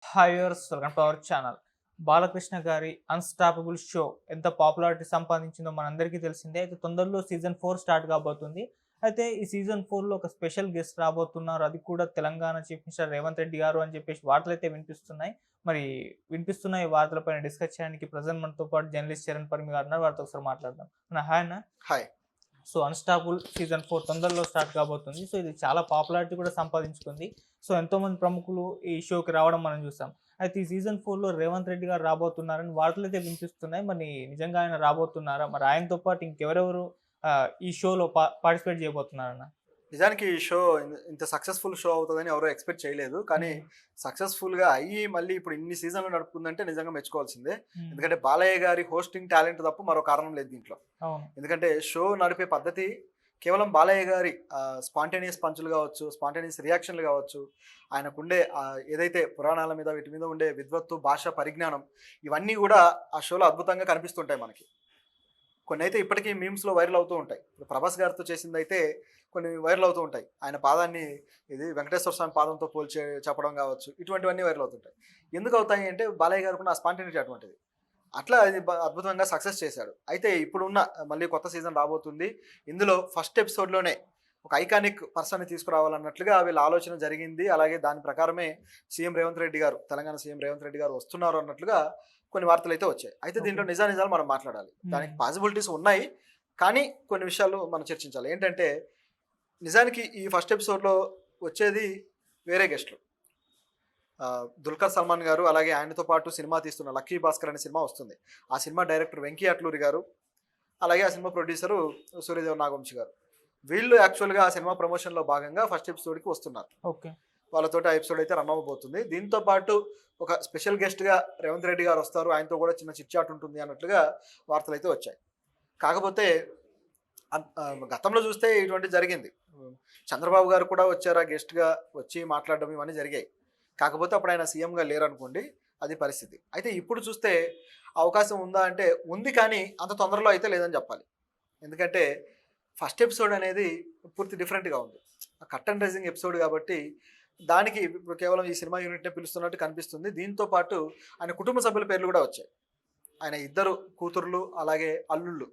Hi viewers, welcome to our channel. Balakrishna గారి unstoppable show ఎంత popularity సంపాదించిందో మనందరికీ తెలిసిందే. అయితే తొందరలో సీజన్ 4 స్టార్ట్ కాబోతుంది. అయితే ఈ సీజన్ 4లో ఒక స్పెషల్ గెస్ట్ రాబోతున్నారు. అది కూడా తెలంగాణ చీఫ్ మినిస్టర్ రేవంత్ రెడ్డి గారు అని చెప్పేసి వార్తలైతే వినిపిస్తున్నాయి. మరి వినిపిస్తున్న ఈ వార్తలపైన డిస్కస్ చేయడానికి ప్రెజెంట్ మనతో పాటు జర్నలిస్ట్ చరణ్ పర్మి గారు ఉన్నారు. వారితో ఒకసారి మాట్లాడదాం. హాయ్ అన్న. హాయ్. సో, 'అన్‌స్టాపబుల్' సీజన్ 4 తొందరలో స్టార్ట్ కాబోతుంది. సో, ఇది చాలా పాపులారిటీ కూడా సంపాదించుకుంది. సో, ఎంతోమంది ప్రముఖులు ఈ షోకి రావడం మనం చూసాం. అయితే ఈ సీజన్ 4లో రేవంత్ రెడ్డి గారు రాబోతున్నారని వార్తలైతే వినిపిస్తున్నాయి. మరి నిజంగా ఆయన రాబోతున్నారా? మరి ఆయనతో పాటు ఇంకెవరెవరు ఈ షోలో పార్టిసిపేట్ చేయబోతున్నారన్న? నిజానికి ఈ షో ఇంత సక్సెస్‌ఫుల్ షో అవుతదని ఎవరు ఎక్స్‌పెక్ట్ చేయలేదు. కానీ హ్మ్. సక్సెస్‌ఫుల్‌గా అయ్యి మళ్ళీ ఇప్పుడు ఇన్ని సీజన్‌లు నడుపుతుందంటే నిజంగా మెచ్చుకోవాల్సిందే. హ్మ్. ఎందుకంటే బాలయ్య గారి హోస్టింగ్ టాలెంట్ తప్ప మరో కారణం లేదు దీంట్లో. అవును. ఎందుకంటే షో నడిపే పద్ధతి కేవలం బాలయ్య గారి స్పాంటేనియస్ పంచులు కావచ్చు, స్పాంటేనియస్ రియాక్షన్‌లు కావచ్చు, ఆయనకుండే ఏదైతే పురాణాల మీద వీటి మీద ఉండే విద్వత్తు, భాషా పరిజ్ఞానం ఇవన్నీ కూడా ఆ షోలో అద్భుతంగా కనిపిస్తుంటాయి మనకి. కొన్నైతే ఇప్పటికీ మీమ్స్‌లో వైరల్ అవుతూ ఉంటాయి. ఇప్పుడు 'ప్రభాస్' గారితో చేసిందైతే కొన్ని వైరల్ అవుతూ ఉంటాయి. ఆయన పాదాన్ని ఇది వెంకటేశ్వర స్వామి పాదంతో పోల్చి చెప్పడం కావచ్చు. ఇటువంటివన్నీ వైరల్ అవుతుంటాయి. ఎందుకు అవుతాయి అంటే బాలయ్య గారికున్న ఆ స్పాంటేనిటీ అటువంటిది. అట్లా అది అద్భుతంగా సక్సెస్ చేశాడు. అయితే ఇప్పుడున్న మళ్ళీ కొత్త సీజన్ రాబోతుంది. ఇందులో ఫస్ట్ ఎపిసోడ్‌లోనే ఒక ఐకానిక్ పర్సన్‌ని తీసుకురావాలన్నట్లుగా వీళ్ళ ఆలోచన జరిగింది. అలాగే దాని ప్రకారమే సీఎం రేవంత్ రెడ్డి గారు, తెలంగాణ సీఎం రేవంత్ రెడ్డి గారు వస్తున్నారు అన్నట్లుగా కొన్ని వార్తలైతే వచ్చాయి. అయితే ఓకే. దీంట్లో నిజానిజాలు మనం మాట్లాడాలి. హ్మ్. దానికి పాసిబిలిటీస్ ఉన్నాయి. కానీ కొన్ని విషయాలు మనం చర్చించాలి. ఏంటంటే నిజానికి ఈ ఫస్ట్ ఎపిసోడ్‌లో వచ్చేది వేరే గెస్ట్‌లు. 'దుల్కర్ సల్మాన్' గారు, అలాగే ఆయనతో పాటు సినిమా తీస్తున్న 'లక్కీ భాస్కర్' అనే సినిమా వస్తుంది. ఆ సినిమా డైరెక్టర్ 'వెంకీ అట్లూరి' గారు, అలాగే ఆ సినిమా ప్రొడ్యూసరు 'సూర్యదేవ్ నాగవంశి' గారు. వీళ్ళు యాక్చువల్‌గా ఆ సినిమా ప్రమోషన్‌లో భాగంగా ఫస్ట్ ఎపిసోడ్‌కి వస్తున్నారు. ఓకే. వాళ్ళతోటి ఆ ఎపిసోడ్ అయితే రన్ అవ్వబోతుంది. దీంతో పాటు ఒక స్పెషల్ గెస్ట్‌గా రేవంత్ రెడ్డి గారు వస్తారు. ఆయనతో కూడా చిన్న చిట్ చాట్ ఉంటుంది అన్నట్లుగా వార్తలైతే వచ్చాయి. కాకపోతే గతంలో చూస్తే ఇటువంటిది జరిగింది. చంద్రబాబు గారు కూడా వచ్చారు ఆ గెస్ట్‌గా వచ్చి మాట్లాడడం ఇవన్నీ జరిగాయి. కాకపోతే అప్పుడు ఆయన సీఎంగా లేరనుకోండి. అది పరిస్థితి. అయితే ఇప్పుడు చూస్తే అవకాశం ఉందా అంటే ఉంది, కానీ అంత తొందరలో అయితే లేదని చెప్పాలి. ఎందుకంటే ఫస్ట్ ఎపిసోడ్ అనేది పూర్తి డిఫరెంట్‌గా ఉంది. కర్టెన్ రైజింగ్ ఎపిసోడ్ కాబట్టి దానికి ఇప్పుడు కేవలం ఈ సినిమా యూనిట్‌నే పిలుస్తున్నట్టు కనిపిస్తుంది. దీంతో పాటు ఆయన కుటుంబ సభ్యుల పేర్లు కూడా వచ్చాయి. ఆయన ఇద్దరు కూతుర్లు, అలాగే అల్లుళ్ళు.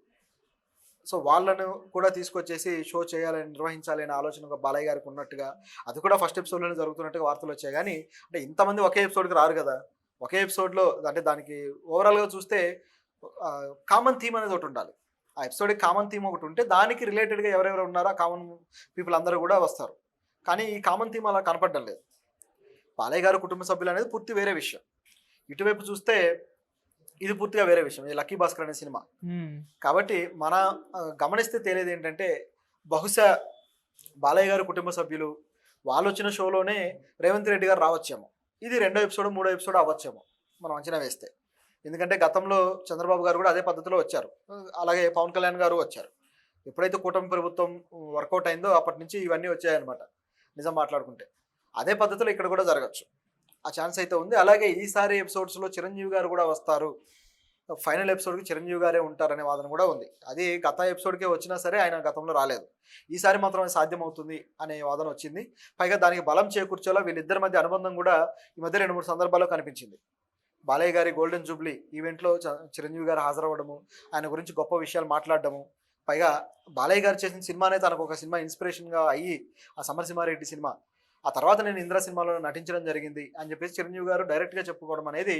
సో, వాళ్ళను కూడా తీసుకొచ్చేసి షో చేయాలని, నిర్వహించాలి అనే ఆలోచన ఒక బాలయ్య గారికి ఉన్నట్టుగా, అది కూడా ఫస్ట్ ఎపిసోడ్‌లోనే జరుగుతున్నట్టుగా వార్తలొచ్చాయి గానీ, అంటే ఇంతమంది ఒకే ఎపిసోడ్‌కి రారు గదా! ఒకే ఎపిసోడ్‌లో అంటే దానికి ఓవరాల్‌గా చూస్తే కామన్ థీమ్ అనేది ఒకటుండాలి. ఆ ఎపిసోడ్‌కి కామన్ థీమ్ ఒకటుంటే, దానికి రిలేటెడ్‌గా ఎవరెవరు ఉన్నారో ఆ కామన్ పీపుల్ అందరూ గూడా వస్తారు. కానీ ఈ కామన్ థీమ్ అలా కనపడడం లేదు. బాలయ్య గారి కుటుంబ సభ్యులనేది పూర్తి వేరే విషయం. ఇటువైపు చూస్తే ఇది పూర్తిగా వేరే విషయం. ఈ 'లక్కీ భాస్కర్' అనే సినిమా. హ్మ్. కాబట్టి మన గమనిస్తే తేలేదేంటంటే, బహుశా బాలయ్య గారి కుటుంబ సభ్యులు వాళ్ళొచ్చిన షోలోనే రేవంత్ రెడ్డి గారు రావచ్చేమో. ఇది రెండో ఎపిసోడ్, మూడో ఎపిసోడ్ అవ్వచ్చేమో మనం అంచనా వేస్తే. ఎందుకంటే గతంలో చంద్రబాబు గారు కూడా అదే పద్ధతిలో వచ్చారు. అలాగే పవన్ కళ్యాణ్ గారు వచ్చారు. ఎప్పుడైతే కూటమి ప్రభుత్వం వర్కౌట్ అయిందో అప్పటి నుంచి ఇవన్నీ వచ్చాయన్నమాట. నిజం మాట్లాడుకుంటే. అదే పద్ధతిలో ఇక్కడ కూడా జరగొచ్చు. ఆ ఛాన్స్ అయితే ఉంది. అలాగే ఈసారి ఎపిసోడ్స్‌లో చిరంజీవి గారు కూడా వస్తారు. ఫైనల్ ఎపిసోడ్‌కి చిరంజీవి గారే ఉంటారనే వాదన కూడా ఉంది. అది గత ఎపిసోడ్‌కే వచ్చినా సరే ఆయన గతంలో రాలేదు. ఈసారి మాత్రం అది సాధ్యమవుతుంది అనే వాదన వచ్చింది. పైగా దానికి బలం చేకూర్చేలా వీళ్ళిద్దరి మధ్య అనుబంధం కూడా ఈ మధ్య 2, 3 సందర్భాల్లో కనిపించింది. బాలయ్య గారి గోల్డెన్ జూబ్లీ ఈవెంట్‌లో చిరంజీవి గారు హాజరవ్వడము, ఆయన గురించి గొప్ప విషయాలు మాట్లాడడము. పైగా బాలయ్య గారు చేసిన సినిమానే తనకొక సినిమా ఇన్‌స్పిరేషన్‌గా అయ్యి, ఆ 'సమరసింహారెడ్డి' సినిమా. ఆ తర్వాత నేను 'ఇంద్ర' సినిమాలో నటించడం జరిగింది అని చెప్పేసి చిరంజీవి గారు డైరెక్ట్‌గా చెప్పుకోవడం అనేది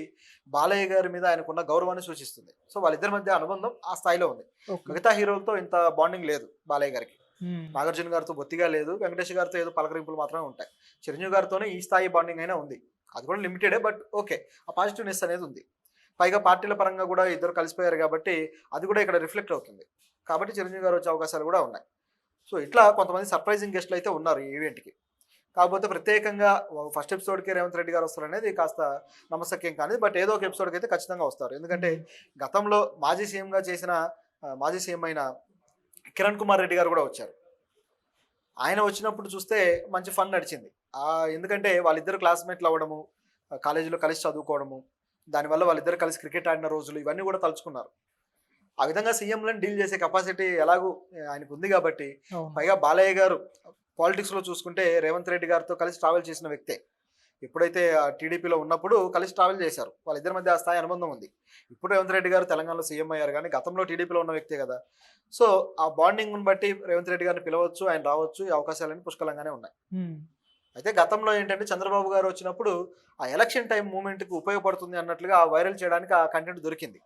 బాలయ్య గారి మీద ఆయనకున్న గౌరవాన్ని సూచిస్తుంది. సో, వాళ్ళిద్దరి మధ్య అనుబంధం ఆ స్థాయిలో ఉంది. ఓకే. మిగతా హీరోలతో ఇంత బాండింగ్ లేదు బాలయ్య గారికి. హ్మ్. నాగార్జున గారితో బొత్తిగా లేదు. వెంకటేష్ గారితో ఏదో పలకరింపులు మాత్రమే ఉంటాయి. చిరంజీవి గారితోనే ఈ స్థాయి బాండింగ్ అయినా ఉంది. అది కూడా లిమిటెడే, బట్ ఓకే. ఆ పాజిటివ్‌నెస్ అనేది ఉంది. పైగా పార్టీల పరంగా కూడా ఇద్దరు కలిసిపోయారు కాబట్టి అది కూడా ఇక్కడ రిఫ్లెక్ట్ అవుతుంది. కాబట్టి చిరంజీవి గారు వచ్చే అవకాశాలు కూడా ఉన్నాయి. సో, ఇట్లా కొంతమంది సర్ప్రైజింగ్ గెస్ట్‌లు అయితే ఉన్నారు ఈ ఈవెంట్‌కి. కాకపోతే ప్రత్యేకంగా ఫస్ట్ ఎపిసోడ్‌కే రేవంత్ రెడ్డి గారు వస్తారనేది కాస్త నమ్మశక్యం కానిది. బట్ ఏదో ఒక ఎపిసోడ్‌కి అయితే ఖచ్చితంగా వస్తారు. ఎందుకంటే హ్మ్. గతంలో మాజీ సీఎంగా చేసిన మాజీ సీఎం అయిన కిరణ్ కుమార్ రెడ్డి గారు కూడా వచ్చారు. ఆయన వచ్చినప్పుడు చూస్తే మంచి ఫన్ నడిచింది. ఎందుకంటే వాళ్ళిద్దరు క్లాస్‌మేట్లు అవ్వడము, కాలేజీలో కలిసి చదువుకోవడము, దానివల్ల వాళ్ళిద్దరూ కలిసి క్రికెట్ ఆడిన రోజులు ఇవన్నీ కూడా తలుచుకున్నారు. ఆ విధంగా సీఎంలను డీల్ చేసే కెపాసిటీ ఎలాగూ ఆయనకుంది గాబట్టి, అవును. పైగా బాలయ్య గారు పాలిటిక్స్‌లో చూసుకుంటే రేవంత్ రెడ్డి గారితో కలిసి ట్రావెల్ చేసిన వ్యక్తే. ఎప్పుడైతే టీడీపీలో ఉన్నప్పుడు కలిసి ట్రావెల్ చేశారు, వాళ్ళిద్దరి మధ్య ఆ స్థాయి అనుబంధం ఉంది. ఇప్పుడు రేవంత్ రెడ్డి గారు తెలంగాణలో సీఎం అయ్యారు, కానీ గతంలో టీడీపీలో ఉన్న వ్యక్తే కదా. సో ఆ బాండింగ్ని బట్టి రేవంత్ రెడ్డి గారిని పిలవచ్చు, ఆయన రావచ్చు, ఈ అవకాశాలన్నీ పుష్కలంగానే ఉన్నాయి. అయితే గతంలో ఏంటంటే చంద్రబాబు గారు వచ్చినప్పుడు ఆ ఎలక్షన్ టైం మూమెంట్కి ఉపయోగపడుతుంది అన్నట్లుగా వైరల్ చేయడానికి ఆ కంటెంట్ దొరికింది.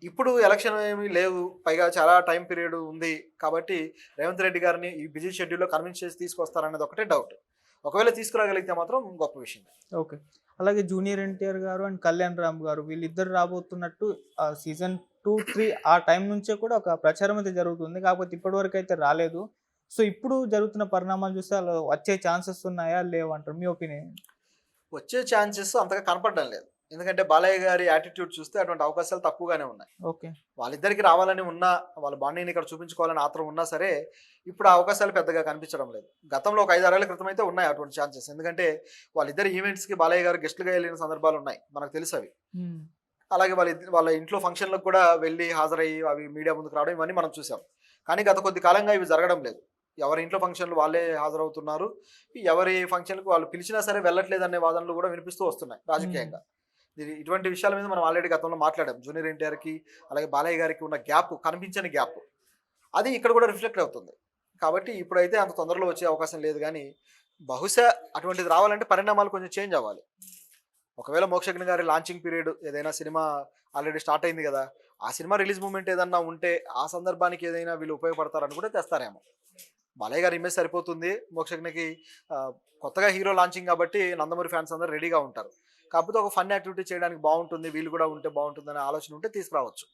ఇప్పుడు ఎలక్షన్ ఏమీ లేవు, పైగా చాలా టైం పీరియడ్ ఉంది కాబట్టి రేవంత్ రెడ్డి గారిని ఈ బిజీ షెడ్యూల్లో కన్విన్స్ చేసి తీసుకొస్తారనేది ఒకటే డౌట్. ఒకవేళ తీసుకురాగలిగితే మాత్రం గొప్ప విషయం. ఓకే. అలాగే జూనియర్ ఎన్టీఆర్ గారు అండ్ కళ్యాణ్ రామ్ గారు వీళ్ళిద్దరు రాబోతున్నట్టు సీజన్ 2, 3 ఆ టైం నుంచే కూడా ఒక ప్రచారం అయితే జరుగుతుంది. కాకపోతే ఇప్పటివరకు అయితే రాలేదు. సో ఇప్పుడు జరుగుతున్న పరిణామాలు చూస్తే అలా వచ్చే ఛాన్సెస్ ఉన్నాయా లేవంటారు? మీ ఒపీనియన్? వచ్చే ఛాన్సెస్ అంతగా కనపడడం లేదు, ఎందుకంటే బాలయ్య గారి యాటిట్యూడ్ చూస్తే అటువంటి అవకాశాలు తక్కువగానే ఉన్నాయి. ఓకే. వాళ్ళిద్దరికి రావాలని ఉన్నా, వాళ్ళ బాండింగ్ని ఇక్కడ చూపించుకోవాలని ఆత్రం ఉన్నా సరే ఇప్పుడు ఆ అవకాశాలు పెద్దగా కనిపించడం లేదు. గతంలో ఒక 5-6 ఏళ్ల క్రితం అయితే ఉన్నాయి అటువంటి ఛాన్సెస్, ఎందుకంటే వాళ్ళిద్దరు ఈవెంట్స్కి బాలయ్య గారు గెస్ట్లుగా వెళ్ళిన సందర్భాలు ఉన్నాయి, మనకు తెలుసు అవి. అలాగే వాళ్ళ ఇంట్లో ఫంక్షన్లకు కూడా వెళ్ళి హాజరయ్యి అవి మీడియా ముందుకు రావడం ఇవన్నీ మనం చూసాం. కానీ గత కొద్ది కాలంగా ఇవి జరగడం లేదు. ఎవరి ఇంట్లో ఫంక్షన్లు వాళ్ళే హాజరవుతున్నారు, ఎవరి ఫంక్షన్లకు వాళ్ళు పిలిచినా సరే వెళ్ళట్లేదు అనే వాదనలు కూడా వినిపిస్తూ వస్తున్నాయి రాజకీయంగా. ఇటువంటి విషయాల మీద మనం ఆల్రెడీ గతంలో మాట్లాడాం. జూనియర్ ఎన్టీఆర్కి అలాగే బాలయ్య గారికి ఉన్న గ్యాప్, కనిపించని గ్యాప్, అది ఇక్కడ కూడా రిఫ్లెక్ట్ అవుతుంది. కాబట్టి ఇప్పుడైతే అంత తొందరలో వచ్చే అవకాశం లేదు, కానీ బహుశా అటువంటిది రావాలంటే పరిణామాలు కొంచెం చేంజ్ అవ్వాలి. ఒకవేళ మోక్షజ్ఞ గారి లాంచింగ్ పీరియడ్ ఏదైనా సినిమా ఆల్రెడీ స్టార్ట్ అయింది కదా, ఆ సినిమా రిలీజ్ మూమెంట్ ఏదన్నా ఉంటే ఆ సందర్భానికి ఏదైనా వీళ్ళు ఉపయోగపడతారని కూడా తెస్తారేమో. బాలయ్య గారి ఇమేజ్ సరిపోతుంది, మోక్షజ్ఞకి కొత్తగా హీరో లాంచింగ్ కాబట్టి నందమూరి ఫ్యాన్స్ అందరూ రెడీగా ఉంటారు. కాకపోతే ఒక ఫన్ యాక్టివిటీ చేయడానికి బాగుంటుంది, వీళ్ళు కూడా ఉంటే బాగుంటుంది అనే ఆలోచన ఉంటే తీసుకురావచ్చు,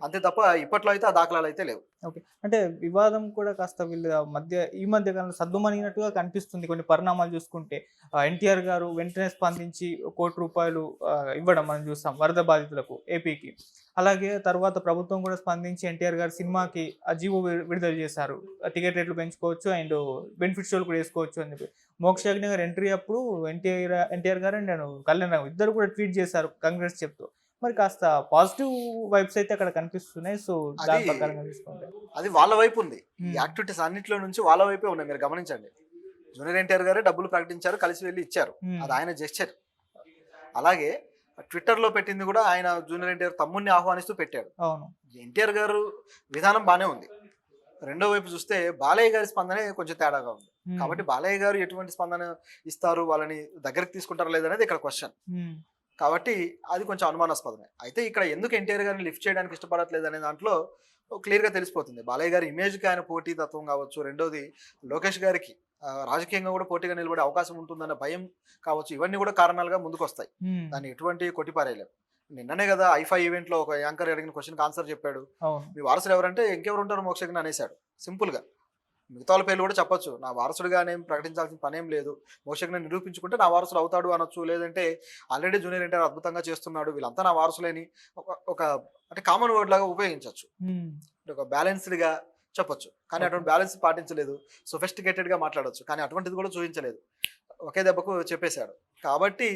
అంతే తప్ప ఇప్పట్లో అయితే ఆ దాఖలాలు అయితే లేవు. ఓకే. అంటే వివాదం కూడా కాస్త వీళ్ళ ఈ మధ్య కాలంలో సద్దుమణిగినట్టుగా కనిపిస్తుంది కొన్ని పరిణామాలు చూసుకుంటే. ఎన్టీఆర్ గారు వెంటనే స్పందించి ₹1 ఇవ్వడం మనం చూస్తాం వరద బాధితులకు ఏపీకి. అలాగే తర్వాత ప్రభుత్వం కూడా స్పందించి ఎన్టీఆర్ గారు సినిమాకి ఆ జీవో విడుదల చేశారు, టికెట్ రేట్లు పెంచుకోవచ్చు అండ్ బెనిఫిట్ షోలు కూడా వేసుకోవచ్చు అని చెప్పి. మోక్షజ్ఞ గారు ఎంట్రీ అప్పుడు ఎన్టీఆర్ గారు అండ్ కళ్యాణ్ రామ్ ఇద్దరు కూడా ట్వీట్ చేశారు కాంగ్రెస్ చెప్తూ. మరి కాస్త పాజిటివ్ వైబ్స్ అయితే అక్కడ కనిపిస్తున్నాయి. సో దాని ప్రకారంగా తీసుకుంటే అది వాళ్ళ వైపు ఉంది. యాక్టివిటీస్ అన్నింటిలో నుంచి వాళ్ళ వైపే ఉన్నాయి, మీరు గమనించండి. జూనియర్ ఎన్టీఆర్ గారే డబ్బులు ప్రకటించారు, కలిసి వెళ్ళి ఇచ్చారు, అది ఆయన జెస్చర్. అలాగే ట్విట్టర్లో పెట్టింది కూడా ఆయన జూనియర్ ఎన్టీఆర్ తమ్ముడిని ఆహ్వానిస్తూ పెట్టాడు. అవును. ఎన్టీఆర్ గారు విధానం బాగానే ఉంది. రెండో వైపు చూస్తే బాలయ్య గారి స్పందనే కొంచెం తేడాగా ఉంది. కాబట్టి బాలయ్య గారు ఎటువంటి స్పందన ఇస్తారు, వాళ్ళని దగ్గరికి తీసుకుంటారా లేదనేది ఇక్కడ క్వశ్చన్. కాబట్టి అది కొంచెం అనుమానాస్పదమే. అయితే ఇక్కడ ఎందుకు ఎన్టీఆర్ గారిని లిఫ్ట్ చేయడానికి ఇష్టపడట్లేదు అనే దాంట్లో క్లియర్గా తెలిసిపోతుంది. బాలయ్య గారి ఇమేజ్కి ఆయన పోటీ తత్వం కావచ్చు, రెండోది లోకేష్ గారికి రాజకీయంగా కూడా పోటీగా నిలబడే అవకాశం ఉంటుందన్న భయం కావచ్చు, ఇవన్నీ కూడా కారణాలుగా ముందుకు వస్తాయి. దాన్ని ఎటువంటి కొట్టిపారేయలేం. నిన్ననే కదా ఐఫా ఈవెంట్లో ఒక యాంకర్ అడిగిన క్వశ్చన్కి ఆన్సర్ చెప్పాడు. మీ వారసుడు ఎవరంటే ఇంకెవరు ఉంటారు మోక్షజ్ఞ అనేసాడు సింపుల్గా. మిగతా వాళ్ళ పేర్లు కూడా చెప్పొచ్చు, నా వారసుడిగానే ప్రకటించాల్సిన పనేం లేదు, మోక్షజ్ఞ నిరూపించుకుంటే నా వారసుడు అవుతాడు అనొచ్చు, లేదంటే ఆల్రెడీ జూనియర్ ఎన్టీఆర్ అద్భుతంగా చేస్తున్నాడు, వీళ్ళంతా నా వారసులేని ఒక అంటే కామన్ వర్డ్ లాగా ఉపయోగించవచ్చు, ఒక బ్యాలెన్స్డ్గా చెప్పొచ్చు. కానీ అటువంటి బ్యాలెన్స్ పాటించలేదు, సొఫిస్టికేటెడ్గా మాట్లాడవచ్చు, కానీ అటువంటిది కూడా చూపించలేదు, ఒకే దెబ్బకు చెప్పేశాడు. కాబట్టి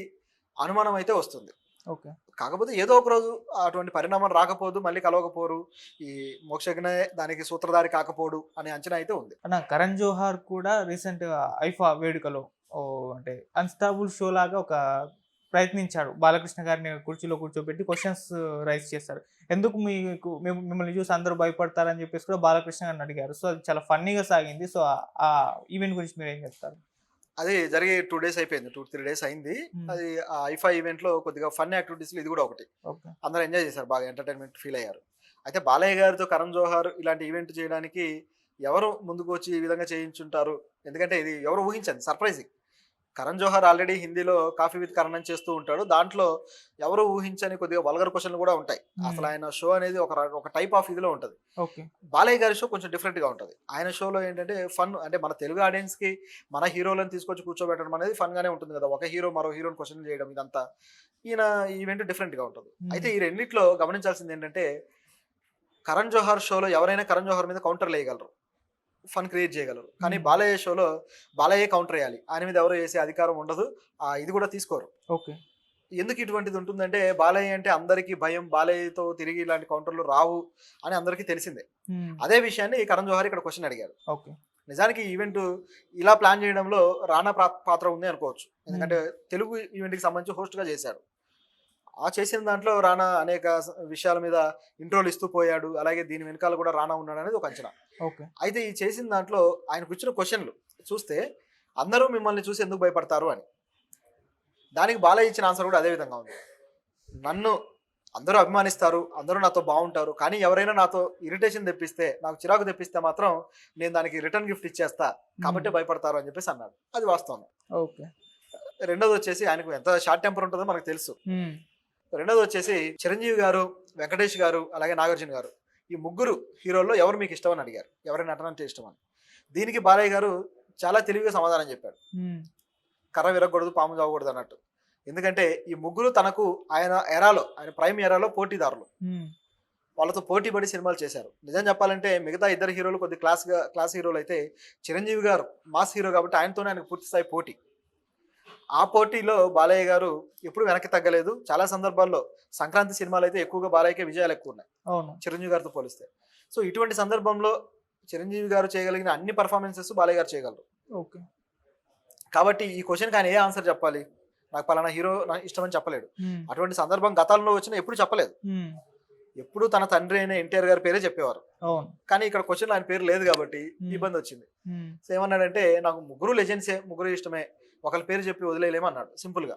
అనుమానం అయితే వస్తుంది. ఓకే. కాకపోతే ఏదో ఒక రోజు అటువంటి పరిణామం రాకపోదు, మళ్ళీ కలవకపోరు, ఈ మోక్షజ్ఞ దానికి సూత్రధారి కాకపోడు అనే అంచనా అయితే ఉంది. కరణ్ జోహార్ కూడా రీసెంట్ ఐఫా వేడుకలో అంటే అన్స్టాపుల్ షో లాగా ఒక ప్రయత్నించాడు, బాలకృష్ణ గారిని కుర్చీలో కూర్చోబెట్టి క్వశ్చన్స్ రైజ్ చేశారు. ఎందుకు మిమ్మల్ని చూసి అందరూ భయపడతారని చెప్పేసి కూడా బాలకృష్ణ గారిని అడిగారు. సో అది చాలా ఫన్నీగా సాగింది. సో ఆ ఈవెంట్ గురించి మీరు ఏం చెప్తారు? అది జరిగి 2 days అయిపోయింది, 2-3 days అయింది. అది ఆ ఐఫా ఈవెంట్లో కొద్దిగా ఫన్ యాక్టివిటీస్లో ఇది కూడా ఒకటి. అందరూ ఎంజాయ్ చేశారు, బాగా ఎంటర్టైన్మెంట్ ఫీల్ అయ్యారు. అయితే బాలయ్య గారితో కరణ్ జోహార్ ఇలాంటి ఈవెంట్ చేయడానికి ఎవరు ముందుకు వచ్చి ఈ విధంగా చేయించుంటారు, ఎందుకంటే ఇది ఎవరు ఊహించండి, సర్ప్రైజింగ్. కరణ్ జోహార్ ఆల్రెడీ హిందీలో కాఫీ విత్ కరణ్ అని చేస్తూ ఉంటాడు, దాంట్లో ఎవరు ఊహించని కొద్దిగా వల్గర్ క్వశ్చన్లు కూడా ఉంటాయి. అసలు ఆయన షో అనేది ఒక టైప్ ఆఫ్ ఇదిలో ఉంటుంది. బాలయ్య గారి షో కొంచెం డిఫరెంట్గా ఉంటుంది. ఆయన షోలో ఏంటంటే ఫన్, అంటే మన తెలుగు ఆడియన్స్కి మన హీరోలను తీసుకొచ్చి కూర్చోబెట్టడం అనేది ఫన్గానే ఉంటుంది కదా, ఒక హీరో మరో హీరోని క్వశ్చన్ చేయడం, ఇదంతా ఈయన ఈవెంట్ డిఫరెంట్గా ఉంటుంది. అయితే ఈ రెండిట్లో గమనించాల్సింది ఏంటంటే కరణ్ జోహార్ షోలో ఎవరైనా కరణ్ జోహార్ మీద కౌంటర్లు వేయగలరు, ఫన్ క్రియేట్ చేయగలరు, కానీ బాలయ్య షోలో బాలయ్య కౌంటర్ వేయాలి, ఆయన మీద ఎవరో వేసే అధికారం ఉండదు, ఇది కూడా తీసుకోరు. ఓకే. ఎందుకు ఇటువంటిది ఉంటుందంటే బాలయ్య అంటే అందరికీ భయం, బాలయ్యతో తిరిగి ఇలాంటి కౌంటర్లు రావు అని అందరికీ తెలిసిందే. అదే విషయాన్ని కరణ్ జోహార్ ఇక్కడ క్వశ్చన్ అడిగారు. ఓకే. నిజానికి ఈ ఈవెంట్ ఇలా ప్లాన్ చేయడంలో రానా పాత్ర ఉంది అనుకోవచ్చు. ఎందుకంటే తెలుగు ఈవెంట్కి సంబంధించి హోస్ట్గా చేశాడు. ఆ చేసిన దాంట్లో రానా అనేక విషయాల మీద ఇంట్రోలు ఇస్తూ పోయాడు. అలాగే దీని వెనకాల కూడా రానా ఉన్నాడు అనేది ఒక అంచనా. ఓకే. అయితే ఈ చేసిన దాంట్లో ఆయనకు ఇచ్చిన క్వశ్చన్లు చూస్తే అందరూ మిమ్మల్ని చూసి ఎందుకు భయపడతారు అని. దానికి బాలయ్య ఇచ్చిన ఆన్సర్ కూడా అదే విధంగా ఉంది. నన్ను అందరూ అభిమానిస్తారు, అందరూ నాతో బాగుంటారు, కానీ ఎవరైనా నాతో ఇరిటేషన్ తెప్పిస్తే, నాకు చిరాకు తెప్పిస్తే మాత్రం నేను దానికి రిటర్న్ గిఫ్ట్ ఇచ్చేస్తా, కాబట్టి భయపడతారు అని చెప్పేసి అన్నాడు. అది వాస్తవం. ఓకే. రెండోది వచ్చేసి ఆయనకు ఎంత షార్ట్ టెంపర్ ఉంటుందో మనకు తెలుసు. రెండోది వచ్చేసి చిరంజీవి గారు, వెంకటేష్ గారు, అలాగే నాగార్జున గారు, ఈ ముగ్గురు హీరోల్లో ఎవరు మీకు ఇష్టం అని అడిగారు. ఎవరి నటన అంటే ఇష్టం అని. దీనికి బాలయ్య గారు చాలా తెలివిగా సమాధానం చెప్పాడు. కర్ర విరగకూడదు, పాము చావకూడదు అన్నట్టు. ఎందుకంటే ఈ ముగ్గురు తనకు ఆయన ప్రైమ్ ఎరాలో పోటీదారులు. వాళ్ళతో పోటీ పడి సినిమాలు చేశారు. నిజం చెప్పాలంటే మిగతా ఇద్దరు హీరోలు కొద్ది క్లాస్ హీరోలు అయితే చిరంజీవి గారు మాస్ హీరో కాబట్టి ఆయనతోనే ఆయనకు పూర్తి స్థాయి పోటీ. ఆ పోటీలో బాలయ్య గారు ఎప్పుడు వెనక్కి తగ్గలేదు. చాలా సందర్భాల్లో సంక్రాంతి సినిమాలు అయితే ఎక్కువగా బాలయ్యకే విజయాలు ఎక్కువ ఉన్నాయి చిరంజీవి గారితో పోలిస్తే. సో ఇటువంటి సందర్భంలో చిరంజీవి గారు చేయగలిగిన అన్ని పర్ఫార్మెన్సెస్ బాలయ్య గారు చేయగలరు. ఓకే. కాబట్టి ఈ క్వశ్చన్కి ఆయన ఏ ఆన్సర్ చెప్పాలి? నాకు పలానా హీరో నాకు ఇష్టమని చెప్పలేడు. అటువంటి సందర్భం గతంలో వచ్చినా ఎప్పుడు చెప్పలేదు. ఎప్పుడు తన తండ్రి అయిన ఎన్టీఆర్ గారి పేరే చెప్పేవారు. కానీ ఇక్కడ క్వశ్చన్ ఆయన పేరు లేదు కాబట్టి ఇబ్బంది వచ్చింది. సో ఏమన్నాడంటే నాకు ముగ్గురు లెజెండ్సే, ముగ్గురు ఇష్టమే, ఒకరి పేరు చెప్పి వదిలేయలేమన్నాడు సింపుల్ గా.